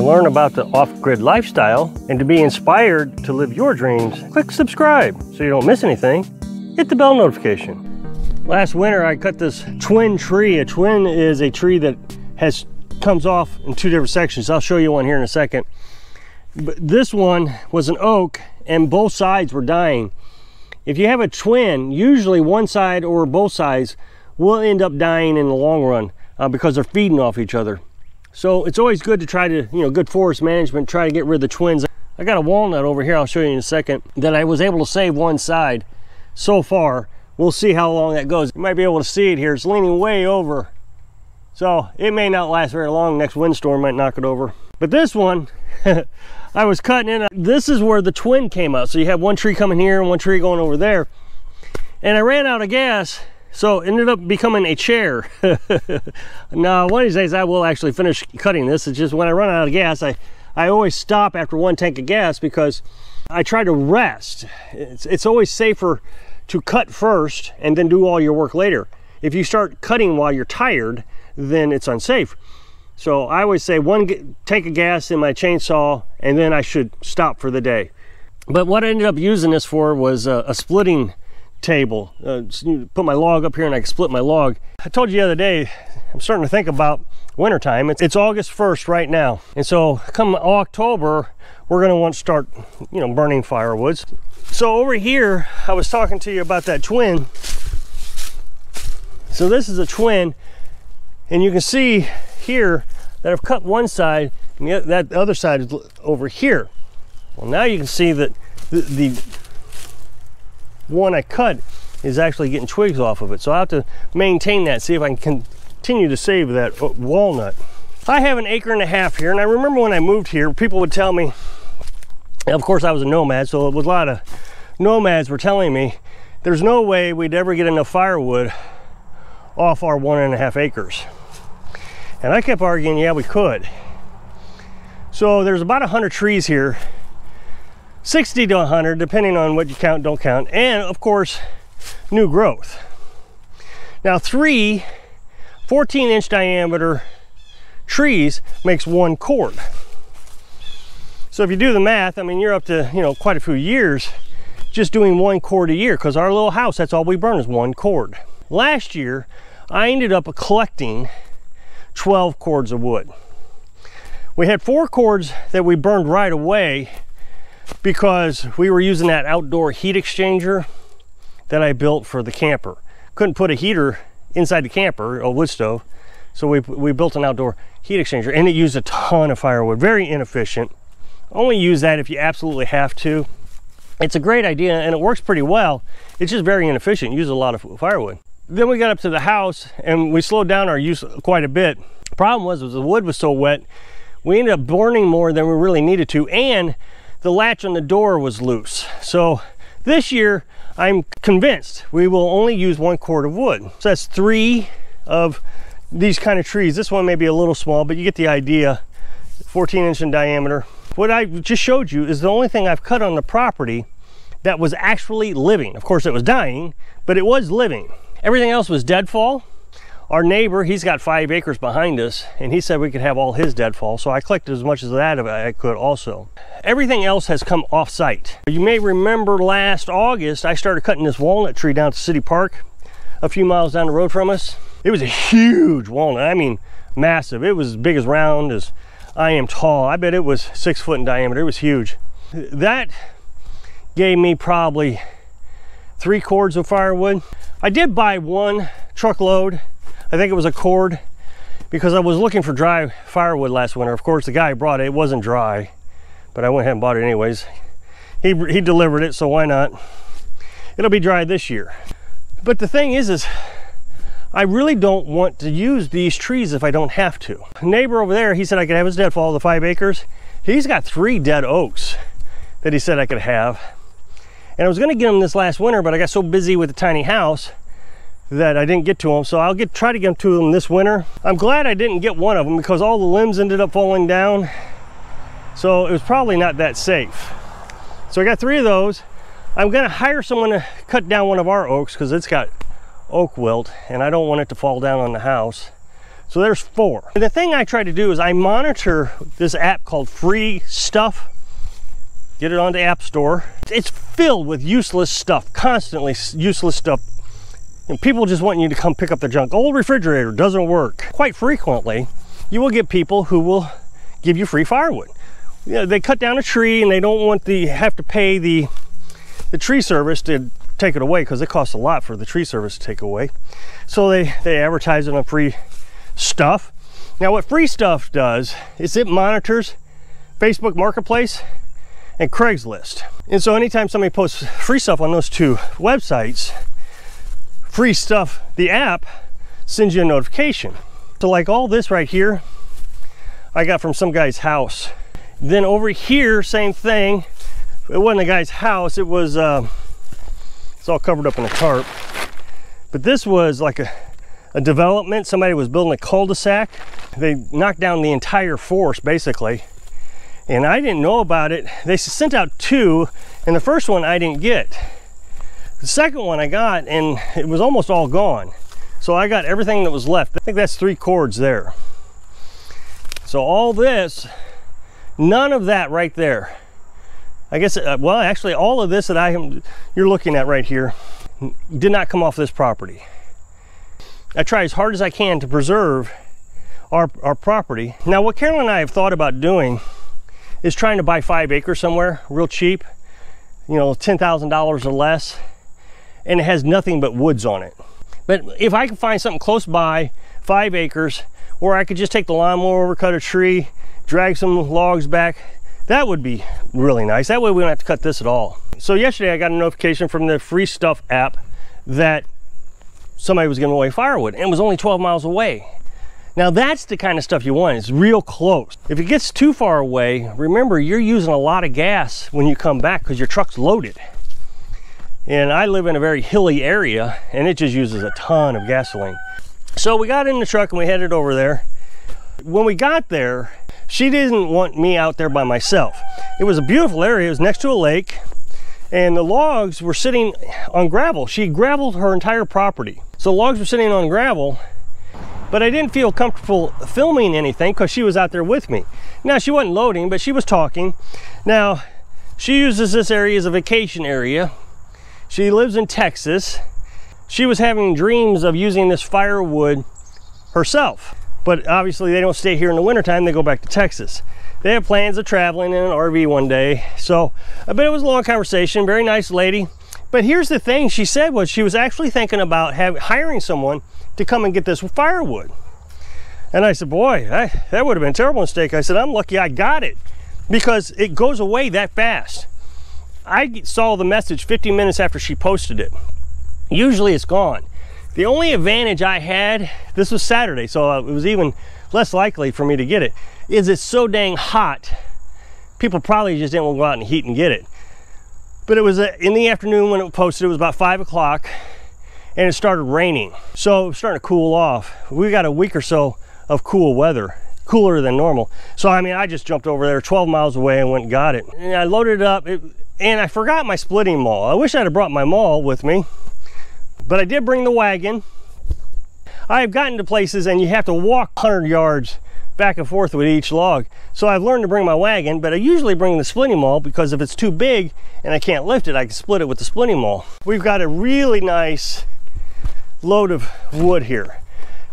To learn about the off-grid lifestyle and to be inspired to live your dreams, click subscribe so you don't miss anything. Hit the bell notification. Last winter I cut this twin tree. A twin is a tree that comes off in two different sections. I'll show you one here in a second. But this one was an oak and both sides were dying. If you have a twin, usually one side or both sides will end up dying in the long run because they're feeding off each other. So it's always good to try to, good forest management, try to get rid of the twins. I got a walnut over here, I'll show you in a second, that I was able to save one side so far. We'll see how long that goes. You might be able to see it here. It's leaning way over. So it may not last very long. Next windstorm might knock it over. But this one, I was cutting in. This is where the twin came out. So you have one tree coming here and one tree going over there. And I ran out of gas. So it ended up becoming a chair. Now, one of these days I will actually finish cutting this. It's just when I run out of gas, I always stop after one tank of gas because I try to rest. It's always safer to cut first and then do all your work later. If you start cutting while you're tired, then it's unsafe. So I always say one tank of gas in my chainsaw and then I should stop for the day. But what I ended up using this for was a splitting table. Put my log up here and I can split my log. I told you the other day, I'm starting to think about wintertime. It's August 1st right now. And so come October, we're gonna want to start, burning firewoods. So over here, I was talking to you about that twin. So this is a twin, and you can see here that I've cut one side and that other side is over here. Well, now you can see that the one I cut is actually getting twigs off of it. So I have to maintain that, see if I can continue to save that walnut. I have an 1.5 acres here, and I remember when I moved here, people would tell me, and of course I was a nomad, so it was a lot of nomads were telling me there's no way we'd ever get enough firewood off our 1.5 acres. And I kept arguing, yeah, we could. So there's about 100 trees here, 60 to 100, depending on what you count, don't count, and of course, new growth. Now, 3 14-inch diameter trees makes 1 cord. So if you do the math, I mean, you're up to, quite a few years just doing 1 cord a year, because our little house, that's all we burn is 1 cord. Last year, I ended up collecting 12 cords of wood. We had 4 cords that we burned right away because we were using that outdoor heat exchanger that I built for the camper. Couldn't put a heater inside the camper, a wood stove, so we built an outdoor heat exchanger, and it used a ton of firewood. Very inefficient. Only use that if you absolutely have to. It's a great idea and it works pretty well. It's just very inefficient. Use a lot of firewood. Then we got up to the house and we slowed down our use quite a bit. The problem was the wood was so wet, we ended up burning more than we really needed to, and the latch on the door was loose. So this year, I'm convinced we will only use 1 cord of wood. So that's 3 of these kind of trees. This one may be a little small, but you get the idea. 14-inch in diameter. What I just showed you is the only thing I've cut on the property that was actually living. Of course, it was dying, but it was living. Everything else was deadfall. Our neighbor, he's got 5 acres behind us, and he said we could have all his deadfall, so I collected as much as that as I could also. Everything else has come off-site. You may remember last August, I started cutting this walnut tree down to City Park, a few miles down the road from us. It was a huge walnut, I mean massive. It was as big as round as I am tall. I bet it was 6 foot in diameter. It was huge. That gave me probably 3 cords of firewood. I did buy 1 truckload. I think it was a cord, because I was looking for dry firewood last winter. Of course, the guy who brought it, it wasn't dry, but I went ahead and bought it anyways. He delivered it, so why not? It'll be dry this year. But the thing is I really don't want to use these trees if I don't have to. A neighbor over there, he said I could have his deadfall, the 5 acres. He's got 3 dead oaks that he said I could have. And I was gonna get them this last winter, but I got so busy with the tiny house that I didn't get to them. So I'll try to get to them this winter. I'm glad I didn't get one of them because all the limbs ended up falling down. So it was probably not that safe. So I got 3 of those. I'm gonna hire someone to cut down one of our oaks because it's got oak wilt and I don't want it to fall down on the house. So there's 4. And the thing I try to do is I monitor this app called Free Stuff. Get it on the App Store. It's filled with useless stuff, constantly useless stuff. And people just want you to come pick up their junk. Old refrigerator doesn't work. Quite frequently, you will get people who will give you free firewood. You know, they cut down a tree and they don't want to have to pay the tree service to take it away, because it costs a lot for the tree service to take away. So they advertise it on Free Stuff. Now what Free Stuff does is it monitors Facebook Marketplace and Craigslist. And so anytime somebody posts free stuff on those 2 websites, Free Stuff, the app, sends you a notification. So like all this right here, I got from some guy's house. Then over here, same thing. It wasn't a guy's house, it was, it's all covered up in a tarp. But this was like a development. Somebody was building a cul-de-sac. They knocked down the entire force, basically. And I didn't know about it. They sent out 2, and the first one I didn't get. The second one I got, and it was almost all gone. So I got everything that was left. I think that's 3 cords there. So all this, none of that right there. I guess, well, actually all of this that you're looking at right here did not come off this property. I try as hard as I can to preserve our property. Now what Carolyn and I have thought about doing is trying to buy 5 acres somewhere real cheap, you know, $10,000 or less, and it has nothing but woods on it. But if I can find something close by, 5 acres, where I could just take the lawnmower over, cut a tree, drag some logs back, that would be really nice. That way we don't have to cut this at all. So yesterday I got a notification from the Free Stuff app that somebody was giving away firewood, and it was only 12 miles away. Now that's the kind of stuff you want. It's real close. If it gets too far away, remember you're using a lot of gas when you come back because your truck's loaded. And I live in a very hilly area and it just uses a ton of gasoline. So we got in the truck and we headed over there. When we got there, she didn't want me out there by myself. It was a beautiful area. It was next to a lake and the logs were sitting on gravel. She gravelled her entire property. So the logs were sitting on gravel, but I didn't feel comfortable filming anything because she was out there with me. Now she wasn't loading, but she was talking. Now she uses this area as a vacation area. She lives in Texas. She was having dreams of using this firewood herself, but obviously they don't stay here in the wintertime, they go back to Texas. They have plans of traveling in an RV one day. So, but it was a long conversation, very nice lady. But here's the thing she said was she was actually thinking about hiring someone to come and get this firewood. And I said, boy, that would have been a terrible mistake. I said, I'm lucky I got it because it goes away that fast. I saw the message 50 minutes after she posted it. Usually it's gone. The only advantage I had, this was Saturday, so it was even less likely for me to get it, is it's so dang hot, people probably just didn't want to go out in the heat and get it. But it was in the afternoon when it was posted. It was about 5 o'clock and it started raining. So it was starting to cool off. We got a week or so of cool weather, cooler than normal. So I mean, I just jumped over there 12 miles away and went and got it. And I loaded it up and I forgot my splitting maul. I wish I'd have brought my maul with me, but I did bring the wagon. I've gotten to places and you have to walk 100 yards back and forth with each log. So I've learned to bring my wagon, but I usually bring the splitting maul because if it's too big and I can't lift it, I can split it with the splitting maul. We've got a really nice load of wood here.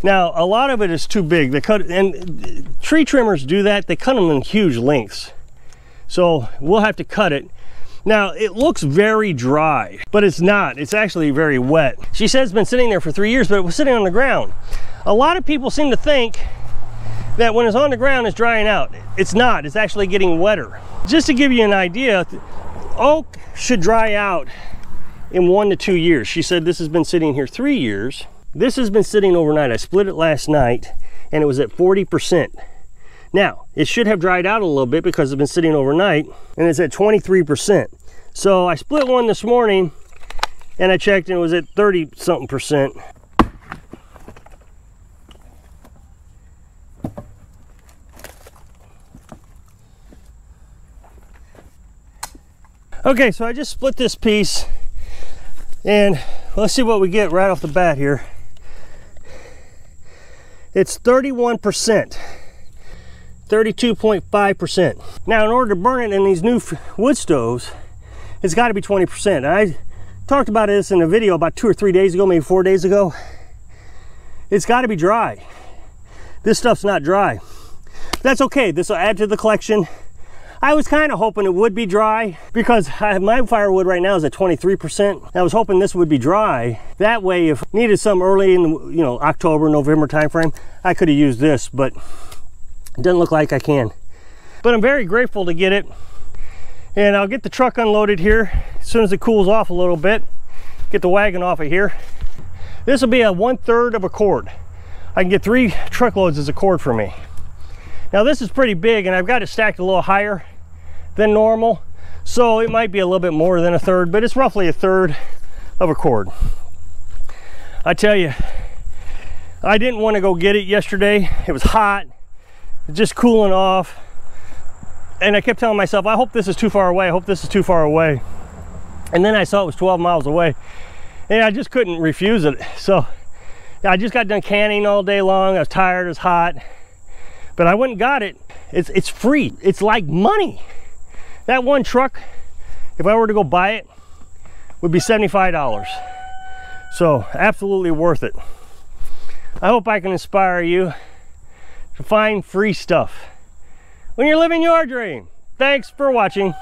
Now, a lot of it is too big. They cut, and tree trimmers do that. They cut them in huge lengths. So we'll have to cut it. Now, it looks very dry, but it's not. It's actually very wet. She says it's been sitting there for 3 years, but it was sitting on the ground. A lot of people seem to think that when it's on the ground, it's drying out. It's not. It's actually getting wetter. Just to give you an idea, oak should dry out in 1 to 2 years. She said this has been sitting here 3 years. This has been sitting overnight. I split it last night and it was at 40%. Now, it should have dried out a little bit because it's been sitting overnight and it's at 23%. So I split one this morning and I checked and it was at 30-something%. Okay, so I just split this piece and let's see what we get right off the bat here. It's 31%. 32.5%. Now, in order to burn it in these new wood stoves, it's got to be 20%. I talked about this in a video about 2 or 3 days ago, maybe 4 days ago. It's got to be dry. This stuff's not dry. That's okay. This will add to the collection. I was kind of hoping it would be dry because my firewood right now is at 23%. I was hoping this would be dry. That way, if I needed some early in the, October, November timeframe, I could have used this, but it doesn't look like I can. But I'm very grateful to get it. And I'll get the truck unloaded here as soon as it cools off a little bit. Get the wagon off of here. This will be a 1/3 of a cord. I can get 3 truckloads as a cord for me. Now this is pretty big, and I've got it stacked a little higher than normal, so it might be a little bit more than 1/3, but it's roughly 1/3 of a cord. I tell you, I didn't want to go get it yesterday. It was hot, just cooling off, and I kept telling myself, I hope this is too far away. I hope this is too far away. And then I saw it was 12 miles away, and I just couldn't refuse it. So I just got done canning all day long. I was tired, it was hot, but I went and got it. It's free. It's like money. That one truck, if I were to go buy it, would be $75. So absolutely worth it. I hope I can inspire you to find free stuff when you're living your dream. Thanks for watching.